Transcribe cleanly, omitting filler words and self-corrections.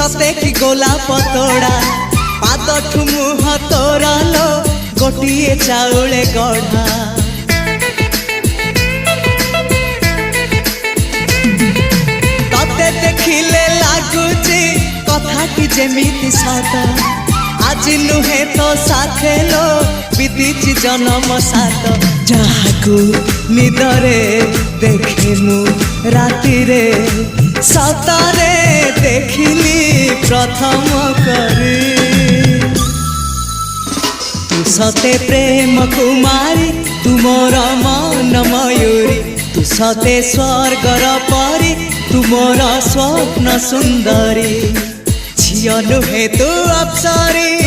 सते कि गोलाप तोड़ा पादठु मुह तोरा लो गोटिए चाउले गढ़ा तते देखिले लागुची कथाटी जेमिति सत आज नुहे तो साथे लो विदिची जन्म सात जहाकू निदरे देखे मु राति रे सतरे देखिली प्रथम करी तू सते प्रेम कुमारी तू मोर मन मयूरी तू सते स्वर्गर परी तू मोर स्वप्न सुंदरी झियो नुहे तू अप्सरी।